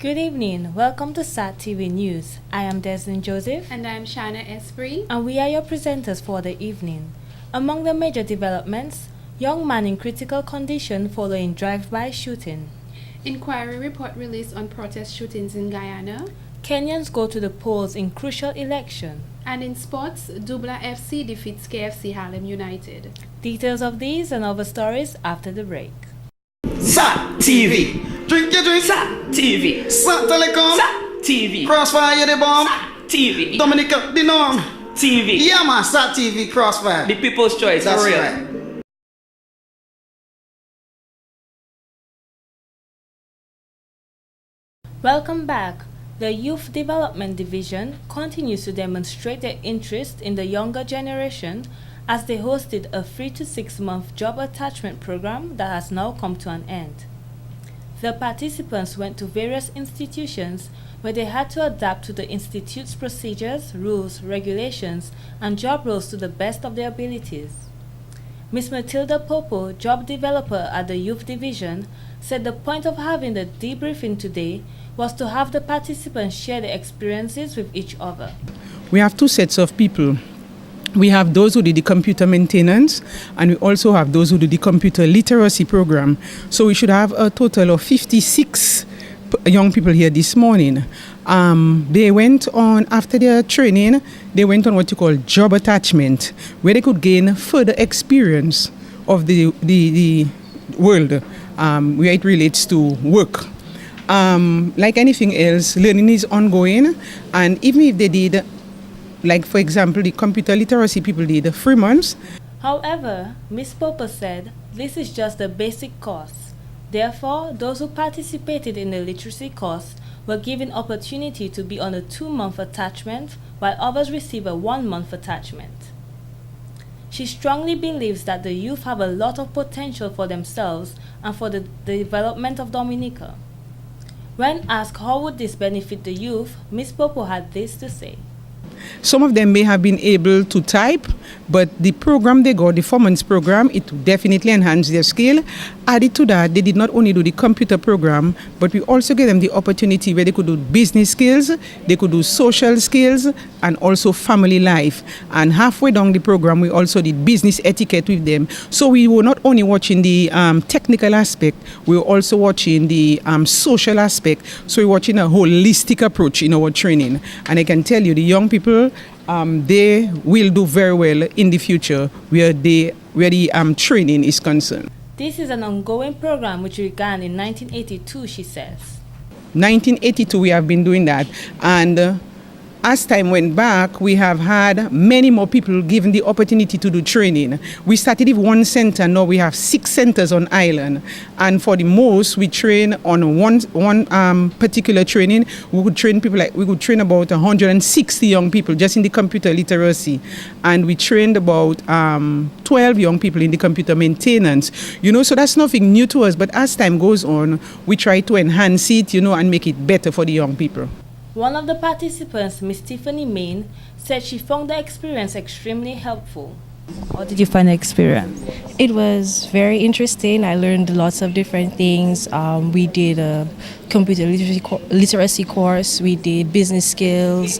Good evening. Welcome to SAT TV News. I am Desmond Joseph. And I am Shana Esprit. And we are your presenters for the evening. Among the major developments, young man in critical condition following drive-by shooting. Inquiry report released on protest shootings in Guyana. Kenyans go to the polls in crucial election. And in sports, Dubla FC defeats KFC Harlem United. Details of these and other stories after the break. SAT TV. Drink your drink. SAT TV. SAT Telecom. SAT TV. Crossfire the bomb. SAT TV. Dominica the norm. TV. Yeah man, SAT TV Crossfire. The people's choice. That's for real. right. Welcome back. The Youth Development Division continues to demonstrate their interest in the younger generation as they hosted a 3 to 6 month job attachment program that has now come to an end. The participants went to various institutions where they had to adapt to the institute's procedures, rules, regulations, and job roles to the best of their abilities. Ms. Matilda Popo, job developer at the Youth Division, said the point of having the debriefing today was to have the participants share their experiences with each other. We have two sets of people. We have those who do the computer maintenance, and we also have those who do the computer literacy program. So we should have a total of 56 young people here this morning. They went on, after their training, they went on what you call job attachment, where they could gain further experience of the world where it relates to work. Like anything else, learning is ongoing, and even if they did, like for example, the computer literacy people did 3 months. However, Ms. Popper said this is just the basic course. Therefore, those who participated in the literacy course were given opportunity to be on a 2-month attachment, while others receive a 1-month attachment. She strongly believes that the youth have a lot of potential for themselves and for the development of Dominica. When asked how would this benefit the youth, Ms. Popo had this to say. Some of them may have been able to type, but the program they got, the 4-month program, it definitely enhanced their skill. Added to that, they did not only do the computer program, but we also gave them the opportunity where they could do business skills, they could do social skills, and also family life. And halfway down the program, we also did business etiquette with them. So we were not only watching the technical aspect, we were also watching the social aspect. So we're watching a holistic approach in our training. And I can tell you, the young people, they will do very well in the future where the training is concerned. This is an ongoing program which began in 1982, she says. 1982 we have been doing that, and as time went back, we have had many more people given the opportunity to do training. We started with 1 center, now we have 6 centers on island. And for the most, we train on one particular training. We could train about 160 young people just in the computer literacy. And we trained about 12 young people in the computer maintenance. So that's nothing new to us, but as time goes on, we try to enhance it, and make it better for the young people. One of the participants, Ms. Tiffany Main, said she found the experience extremely helpful. How did you find the experience? It was very interesting. I learned lots of different things. We did a computer literacy course. We did business skills,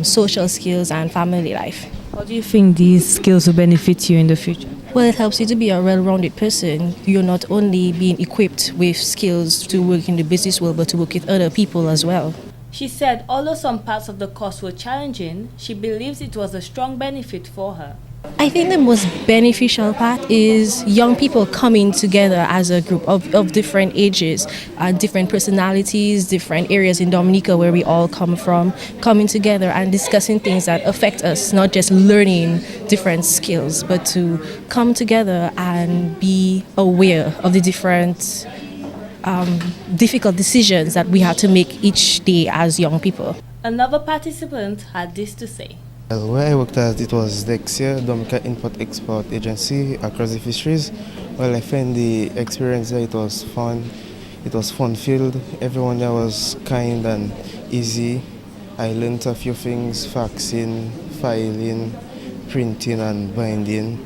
social skills, and family life. How do you think these skills will benefit you in the future? Well, it helps you to be a well-rounded person. You're not only being equipped with skills to work in the business world, but to work with other people as well. She said although some parts of the course were challenging, she believes it was a strong benefit for her. I think the most beneficial part is young people coming together as a group of different ages, different personalities, different areas in Dominica where we all come from, coming together and discussing things that affect us, not just learning different skills, but to come together and be aware of the different difficult decisions that we have to make each day as young people. Another participant had this to say. Well, where I worked at, it was Dexia, Dominica Import-Export Agency across the fisheries. Well, I found the experience there, it was fun. It was fun-filled. Everyone there was kind and easy. I learned a few things, faxing, filing, printing and binding.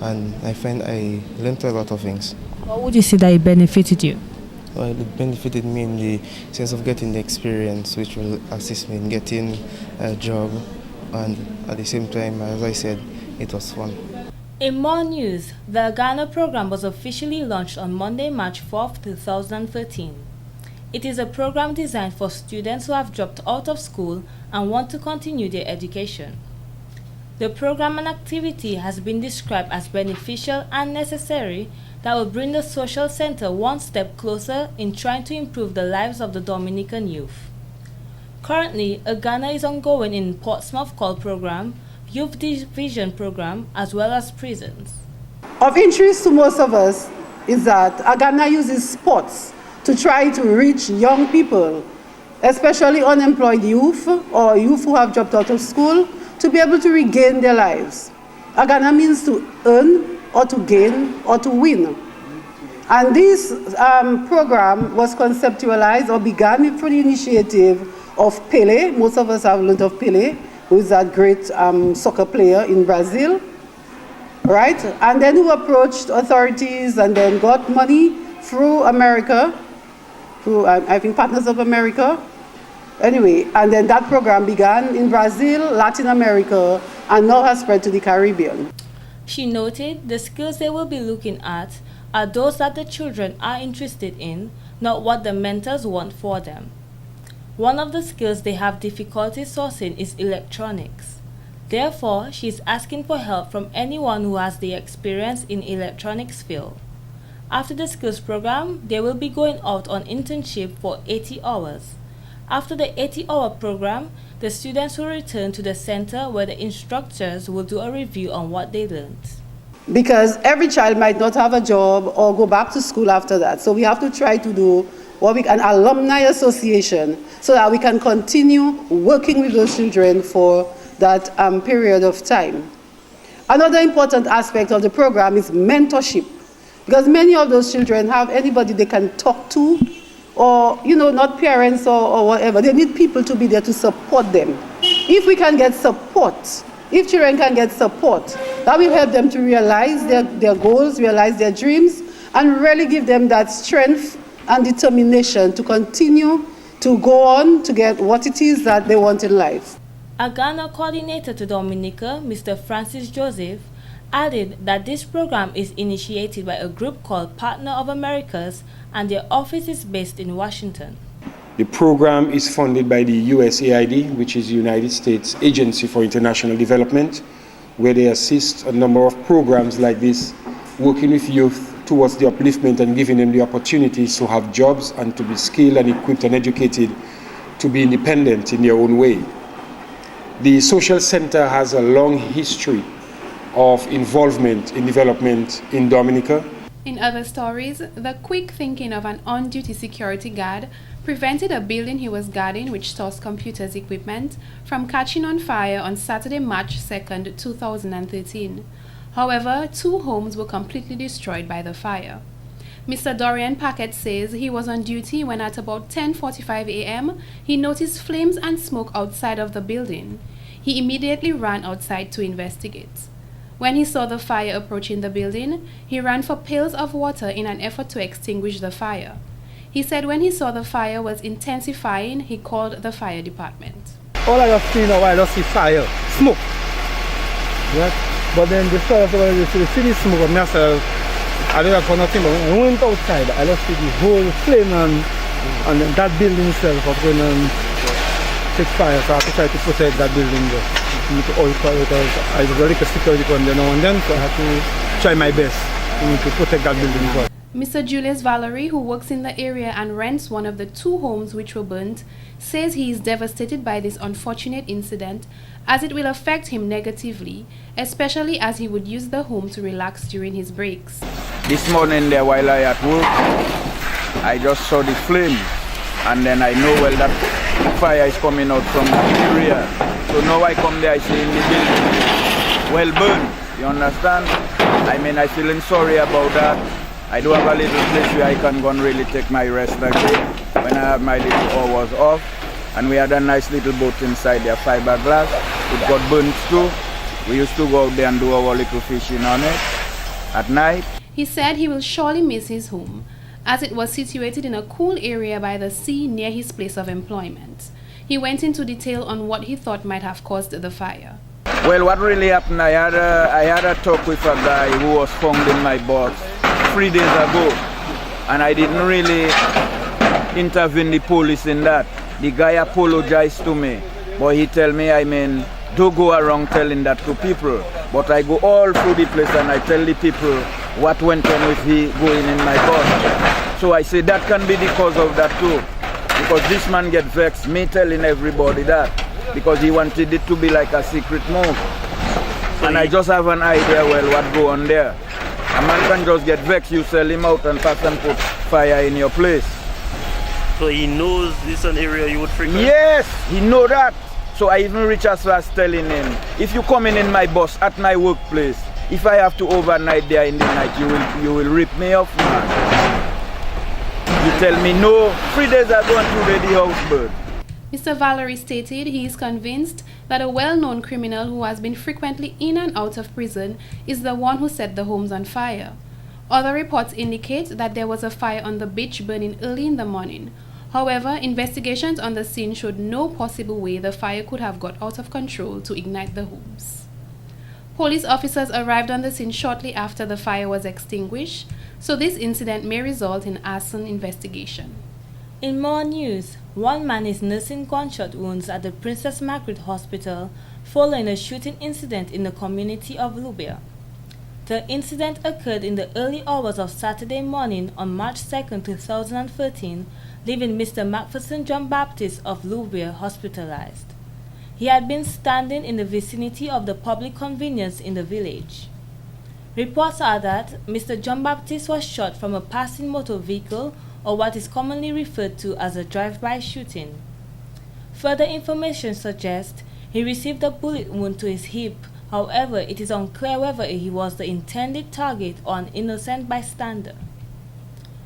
And I find I learned a lot of things. How would you say that it benefited you? Well, it benefited me in the sense of getting the experience, which will assist me in getting a job, and at the same time, as I said, it was fun. In more news, the Gala Program was officially launched on Monday, March 4, 2013. It is a program designed for students who have dropped out of school and want to continue their education. The program and activity has been described as beneficial and necessary that will bring the social center one step closer in trying to improve the lives of the Dominican youth. Currently, a Ghana is ongoing in Portsmouth Call Program, Youth Division Program, as well as prisons. Of interest to most of us is that Ghana uses sports to try to reach young people, especially unemployed youth or youth who have dropped out of school, to be able to regain their lives. Ghana means to earn or to gain or to win. And this program was conceptualized or began through the initiative of Pele. Most of us have learned of Pele, who is that great soccer player in Brazil, right? And then who approached authorities and then got money through America, through, I think, Partners of America. Anyway, and then that program began in Brazil, Latin America, and now has spread to the Caribbean. She noted the skills they will be looking at are those that the children are interested in, not what the mentors want for them. One of the skills they have difficulty sourcing is electronics. Therefore, she is asking for help from anyone who has the experience in electronics field. After the skills program, they will be going out on internship for 80 hours. After the 80-hour program, the students will return to the center where the instructors will do a review on what they learned. Because every child might not have a job or go back to school after that. So we have to try to do an alumni association so that we can continue working with those children for that period of time. Another important aspect of the program is mentorship, because many of those children have anybody they can talk to, or, not parents or whatever. They need people to be there to support them. If we can get support, if children can get support, that will help them to realize their goals, realize their dreams, and really give them that strength and determination to continue to go on to get what it is that they want in life. A Ghana coordinator to Dominica, Mr. Francis Joseph, added that this program is initiated by a group called Partner of Americas, and their office is based in Washington. The program is funded by the USAID, which is the United States Agency for International Development, where they assist a number of programs like this, working with youth towards the upliftment and giving them the opportunities to have jobs and to be skilled and equipped and educated to be independent in their own way. The social center has a long history of involvement in development in Dominica. In other stories, the quick thinking of an on-duty security guard prevented a building he was guarding, which stores computers equipment, from catching on fire on Saturday, March 2nd, 2013. However, 2 homes were completely destroyed by the fire. Mr. Dorian Paquette says he was on duty when at about 10:45 a.m. he noticed flames and smoke outside of the building. He immediately ran outside to investigate. When he saw the fire approaching the building, he ran for pails of water in an effort to extinguish the fire. He said when he saw the fire was intensifying, he called the fire department. All I just see now, I just see fire, smoke. Right? But then the fire, you see the smoke of myself, I don't have for nothing, but when I went outside, I just see the whole flame and that building itself was going to take fire, so I have to try to protect that building there. I was very security from there now and then, so I have to try my best to protect that building as well. Mr. Julius Valerie, who works in the area and rents one of the 2 homes which were burnt, says he is devastated by this unfortunate incident as it will affect him negatively, especially as he would use the home to relax during his breaks. This morning there while I at work, I just saw the flame and then I know well that fire is coming out from that area. So now I come there, I see in the building well burned, you understand? I mean, I'm feeling sorry about that. I do have a little place where I can go and really take my rest again when I have my little hours off. And we had a nice little boat inside there, fiberglass. It got burnt too. We used to go out there and do our little fishing on it at night. He said he will surely miss his home. as it was situated in a cool area by the sea near his place of employment. He went into detail on what he thought might have caused the fire. Well, what really happened, I had a talk with a guy who was found in my box 3 days ago, and I didn't really intervene the police in that. The guy apologized to me, but he tell me, don't go around telling that to people. But I go all through the place and I tell the people what went on with he going in my box. So I say that can be the cause of that too, because this man get vexed, me telling everybody that, because he wanted it to be like a secret move. And I just have an idea, well, what go on there. A man can just get vexed, you sell him out and pass and put fire in your place. So he knows this is an area you would frequent? Yes, he know that. So I even reach as far as telling him, if you come in my bus at my workplace, if I have to overnight there in the night, you will rip me off, man. You tell me no, 3 days ago and today the house burned. Mr. Valerie stated he is convinced that a well-known criminal who has been frequently in and out of prison is the one who set the homes on fire. Other reports indicate that there was a fire on the beach burning early in the morning. However, investigations on the scene showed no possible way the fire could have got out of control to ignite the homes. Police officers arrived on the scene shortly after the fire was extinguished, so this incident may result in arson investigation. In more news, one man is nursing gunshot wounds at the Princess Margaret Hospital following a shooting incident in the community of Lubia. The incident occurred in the early hours of Saturday morning on March 2, 2013, leaving Mr. Macpherson John Baptist of Lubia hospitalized. He had been standing in the vicinity of the public convenience in the village. Reports are that Mr. John Baptist was shot from a passing motor vehicle, or what is commonly referred to as a drive-by shooting. Further information suggests he received a bullet wound to his hip. However, it is unclear whether he was the intended target or an innocent bystander.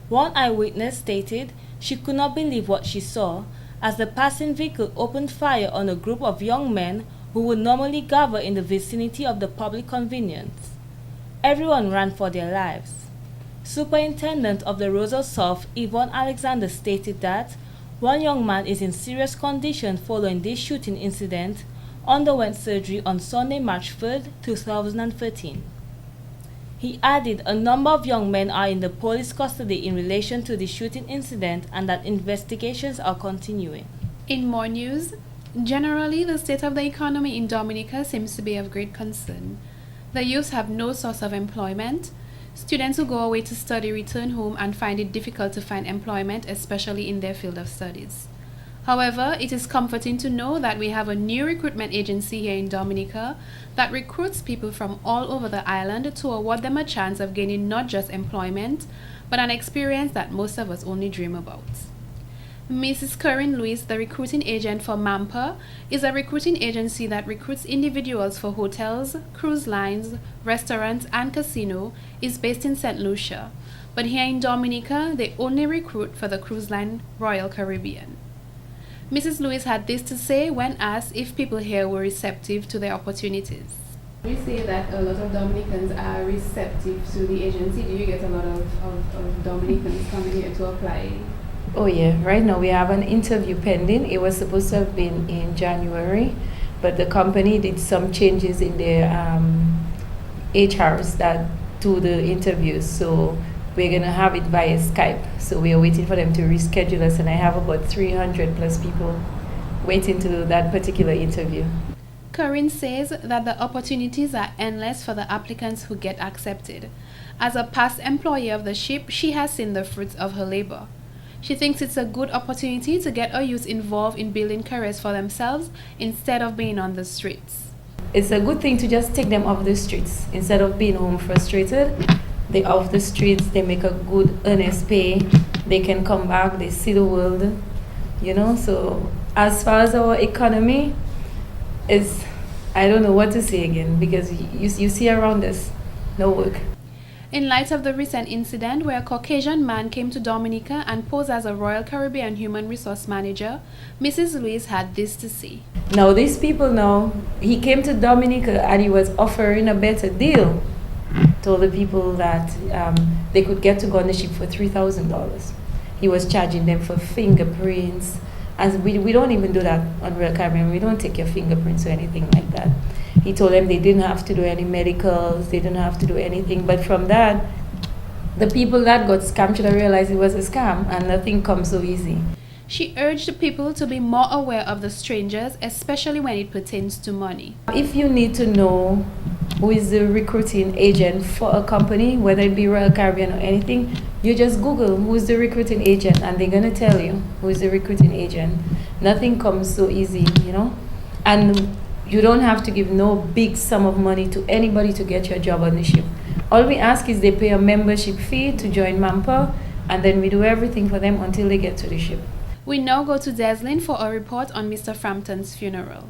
One eyewitness stated she could not believe what she saw, as the passing vehicle opened fire on a group of young men who would normally gather in the vicinity of the public convenience. Everyone ran for their lives. Superintendent of the Rosal South, Yvonne Alexander, stated that one young man is in serious condition following this shooting incident, underwent surgery on Sunday, March 3, 2013. He added a number of young men are in the police custody in relation to the shooting incident and that investigations are continuing. In more news, generally the state of the economy in Dominica seems to be of great concern. The youth have no source of employment. Students who go away to study return home and find it difficult to find employment, especially in their field of studies. However, it is comforting to know that we have a new recruitment agency here in Dominica that recruits people from all over the island to award them a chance of gaining not just employment, but an experience that most of us only dream about. Mrs. Corinne Lewis, the recruiting agent for MAMPA, is a recruiting agency that recruits individuals for hotels, cruise lines, restaurants, and casino, is based in St. Lucia. But here in Dominica, they only recruit for the cruise line Royal Caribbean. Mrs. Lewis had this to say when asked if people here were receptive to their opportunities. You say that a lot of Dominicans are receptive to the agency. Do you get a lot of Dominicans coming here to apply? Oh yeah, right now we have an interview pending. It was supposed to have been in January, but the company did some changes in their HRs that do the interviews. So we're gonna have it via Skype. So we are waiting for them to reschedule us, and I have about 300 plus people waiting to do that particular interview. Corinne says that the opportunities are endless for the applicants who get accepted. As a past employee of the ship, she has seen the fruits of her labor. She thinks it's a good opportunity to get our youth involved in building careers for themselves instead of being on the streets. It's a good thing to just take them off the streets. Instead of being home frustrated, they're off the streets, they make a good earnest pay, they can come back, they see the world, you know. So as far as our economy, I don't know what to say again, because you see around us, no work. In light of the recent incident where a Caucasian man came to Dominica and posed as a Royal Caribbean Human Resource Manager, Mrs. Louise had this to say. Now these people now, he came to Dominica and he was offering a better deal told the people that they could get to go on the ship for $3,000. He was charging them for fingerprints. As we don't even do that on Royal Caribbean. We don't take your fingerprints or anything like that. He told them they didn't have to do any medicals, they didn't have to do anything. But from that, the people that got scammed should have realized it was a scam, and nothing comes so easy. She urged people to be more aware of the strangers, especially when it pertains to money. If you need to know who is the recruiting agent for a company, whether it be Royal Caribbean or anything, you just Google who is the recruiting agent, and they're going to tell you who is the recruiting agent. Nothing comes so easy, you know? And you don't have to give no big sum of money to anybody to get your job on the ship. All we ask is they pay a membership fee to join Mampa, and then we do everything for them until they get to the ship. We now go to Deslin for a report on Mr. Frampton's funeral.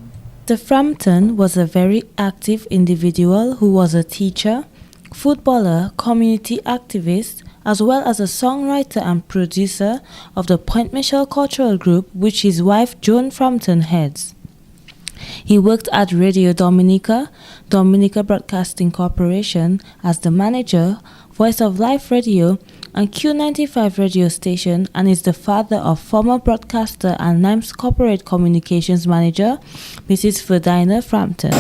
Mr. Frampton was a very active individual who was a teacher, footballer, community activist, as well as a songwriter and producer of the Point Michel Cultural Group, which his wife Joan Frampton heads. He worked at Radio Dominica, Dominica Broadcasting Corporation as the manager, Voice of Life Radio, and Q95 radio station, and is the father of former broadcaster and NIMS corporate communications manager, Mrs. Ferdinand Frampton.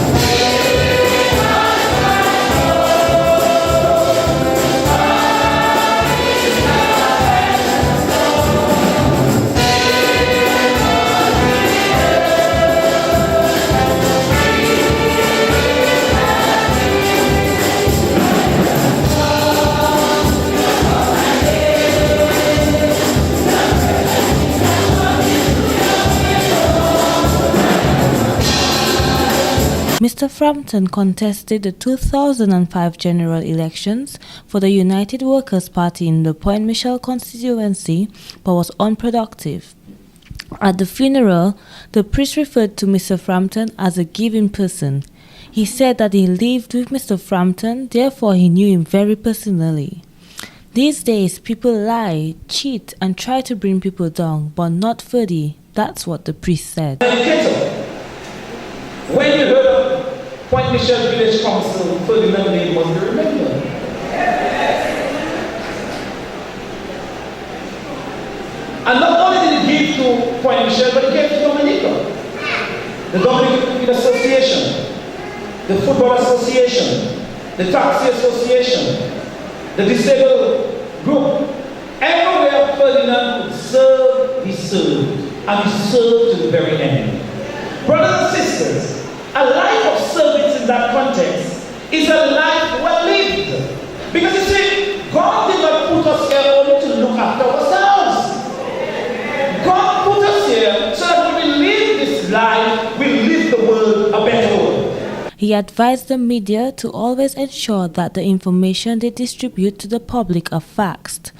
Mr. Frampton contested the 2005 general elections for the United Workers' Party in the Point Michel constituency, but was unproductive. At the funeral, the priest referred to Mr. Frampton as a giving person. He said that he lived with Mr. Frampton, therefore he knew him very personally. These days, people lie, cheat, and try to bring people down, but not Ferdy. That's what the priest said. When you heard of Point Michel Village Council, Ferdinand name was to remember. And not only did he give to Point Michel, but he gave to Dominica. The Dominican Association, the Football Association, the Taxi Association, the Disabled Group. Everywhere Ferdinand could serve, he served. And he served to the very end. Brothers and sisters, a life of service in that context is a life well lived. Because you see, God did not put us here only to look after ourselves. God put us here so that when we live this life, we live the world a better world. He advised the media to always ensure that the information they distribute to the public are facts.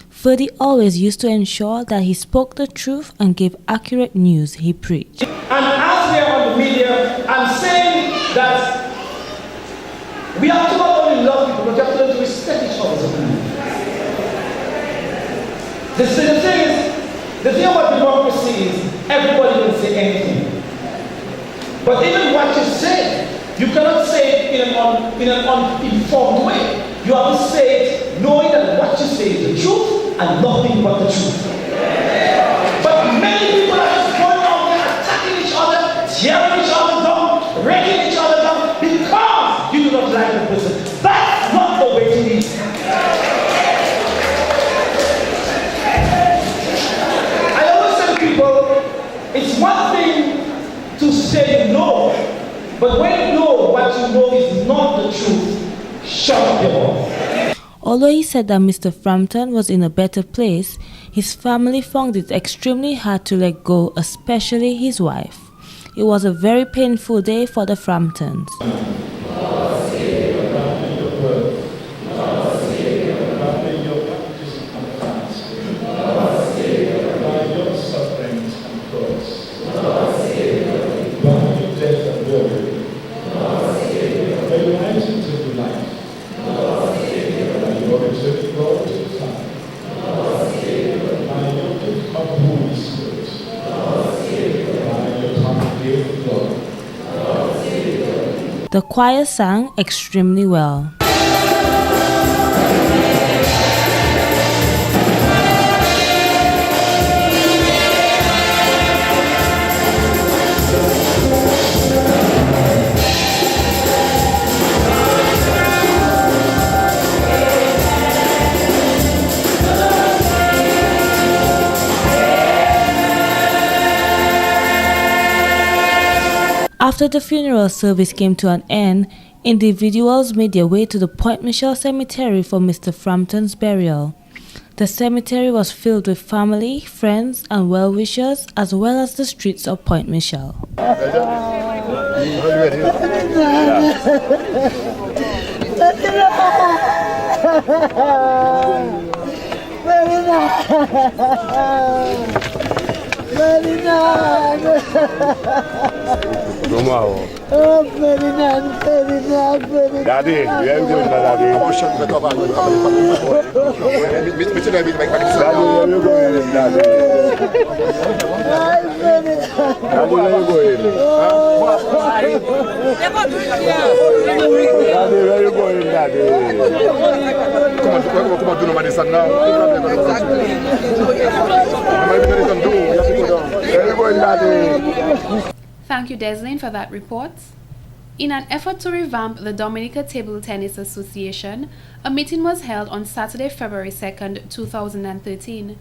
Ferdy always used to ensure that he spoke the truth and gave accurate news he preached. And as we are on the media, I'm saying that we have to not only love people, but we have to learn to respect each other's opinion. The thing about democracy is everybody can say anything. But even what you say, you cannot say it in an uninformed way. You have to say it knowing that what you say is the truth and nothing but the truth. But many people are just going out there attacking each other, tearing each other down, breaking each other down because you do not like the person. That's not the way to live. I always tell people, it's one thing to say you know, but when you know what you know is not the truth, shut up your mouth. Although he said that Mr. Frampton was in a better place, his family found it extremely hard to let go, especially his wife. It was a very painful day for the Framptons. The choir sang extremely well. After the funeral service came to an end, individuals made their way to the Point Michel Cemetery for Mr. Frampton's burial. The cemetery was filled with family, friends, and well-wishers, as well as the streets of Point Michel. Daddy, you are going, Daddy. Thank you, Deslin, for that report. In an effort to revamp the Dominica Table Tennis Association, a meeting was held on Saturday, February 2nd, 2013.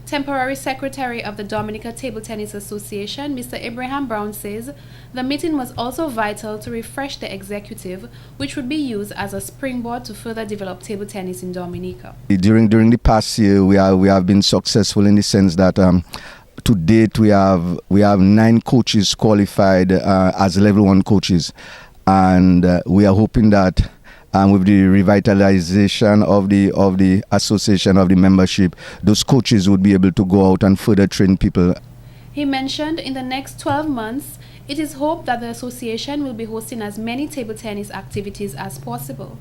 Temporary Secretary of the Dominica Table Tennis Association, Mr. Abraham Brown, says the meeting was also vital to refresh the executive, which would be used as a springboard to further develop table tennis in Dominica. During the past year, we have been successful in the sense that to date we have 9 coaches qualified as level 1 coaches, and we are hoping that with the revitalization of the association, of the membership, those coaches would be able to go out and further train people. He mentioned in the next 12 months, it is hoped that the association will be hosting as many table tennis activities as possible.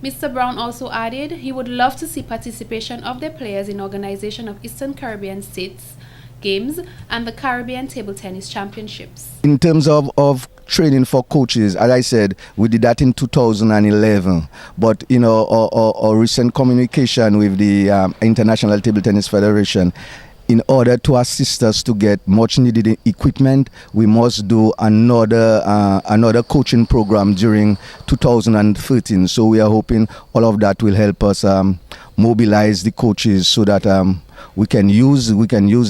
Mr. Brown also added he would love to see participation of the players in organization of Eastern Caribbean states games and the Caribbean Table Tennis Championships. In terms of training for coaches, as I said, we did that in 2011. But our recent communication with the International Table Tennis Federation, in order to assist us to get much needed equipment, we must do another coaching program during 2013. So we are hoping all of that will help us mobilize the coaches so that we can use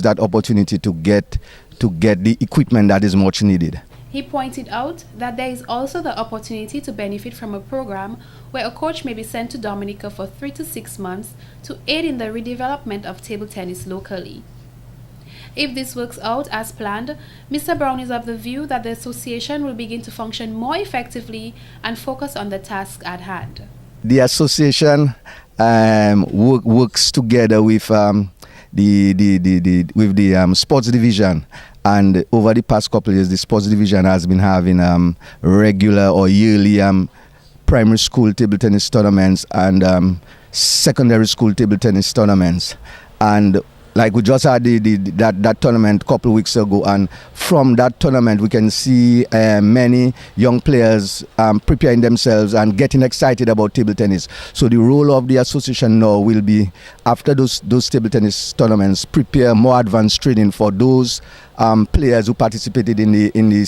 that opportunity to get the equipment that is much needed. He pointed out that there is also the opportunity to benefit from a program where a coach may be sent to Dominica for 3 to 6 months to aid in the redevelopment of table tennis locally. If this works out as planned, Mr. Brown is of the view that the association will begin to function more effectively and focus on the task at hand. The association works together with the sports division, and over the past couple of years the sports division has been having regular or yearly primary school table tennis tournaments and secondary school table tennis tournaments, and like we just had that tournament a couple of weeks ago, and from that tournament we can see many young players preparing themselves and getting excited about table tennis. So the role of the association now will be, after those table tennis tournaments, prepare more advanced training for those players who participated in the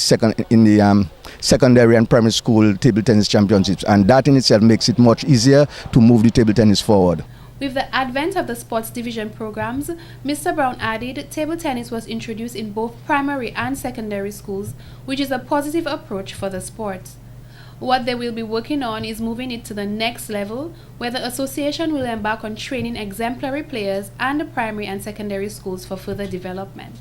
secondary and primary school table tennis championships, and that in itself makes it much easier to move the table tennis forward. With the advent of the sports division programs, Mr. Brown added table tennis was introduced in both primary and secondary schools, which is a positive approach for the sport. What they will be working on is moving it to the next level, where the association will embark on training exemplary players and the primary and secondary schools for further development.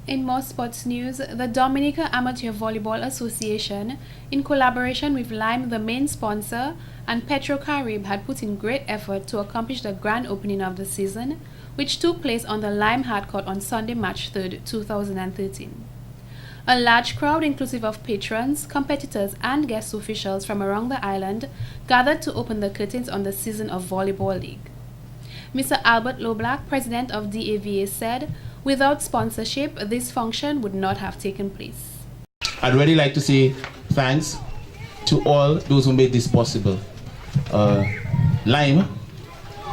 In more sports news, the Dominica Amateur Volleyball Association, in collaboration with Lime, the main sponsor, and Petrocarib, had put in great effort to accomplish the grand opening of the season, which took place on the Lime Hardcourt on Sunday, March 3rd, 2013. A large crowd, inclusive of patrons, competitors, and guest officials from around the island, gathered to open the curtains on the season of Volleyball League. Mr. Albert Loblack, president of DAVA, said, "Without sponsorship, this function would not have taken place." I'd really like to say thanks to all those who made this possible. Lime,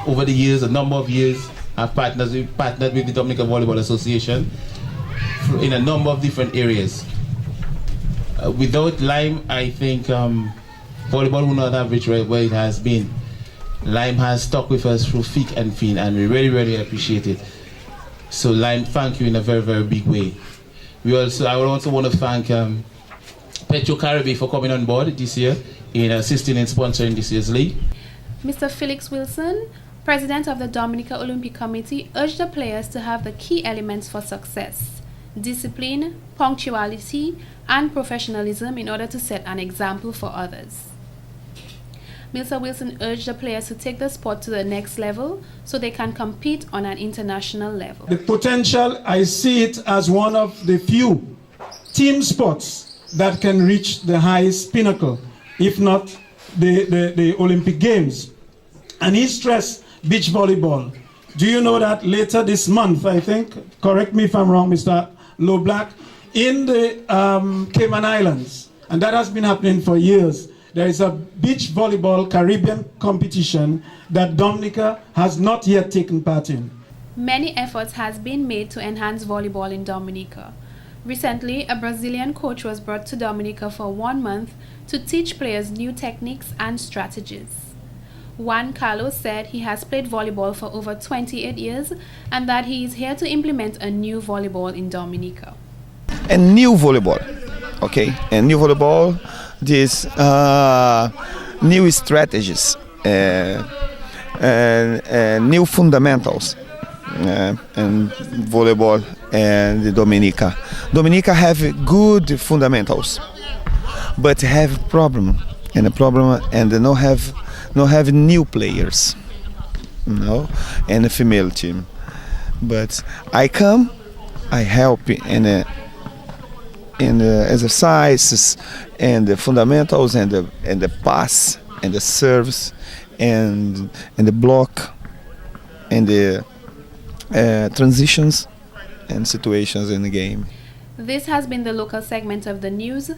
over the years, a number of years, have partnered with the Dominica Volleyball Association in a number of different areas. Without Lime, I think volleyball would not have reached where it has been. Lime has stuck with us through thick and thin, and we really, really appreciate it. So Lime, thank you in a very, very big way. I would also want to thank Petro Caribbean for coming on board this year in assisting and sponsoring this year's league. Mr. Felix Wilson, President of the Dominica Olympic Committee, urged the players to have the key elements for success: discipline, punctuality, and professionalism in order to set an example for others. Mr. Wilson urged the players to take the sport to the next level so they can compete on an international level. The potential, I see it as one of the few team sports that can reach the highest pinnacle, if not the Olympic Games. And he stressed beach volleyball. Do you know that later this month, I think, correct me if I'm wrong, Mr. Low Black, in the Cayman Islands, and that has been happening for years, there is a beach volleyball Caribbean competition that Dominica has not yet taken part in. Many efforts has been made to enhance volleyball in Dominica. Recently, a Brazilian coach was brought to Dominica for 1 month to teach players new techniques and strategies. Juan Carlos said he has played volleyball for over 28 years and that he is here to implement a new volleyball in Dominica. A new volleyball, okay? A new volleyball, these new strategies and new fundamentals in volleyball and Dominica. Dominica have good fundamentals, but have problem and they don't have new players, and a female team. But I come, I help in the exercises and the fundamentals and the pass and the serves and the block and the transitions and situations in the game. This has been the local segment of the news.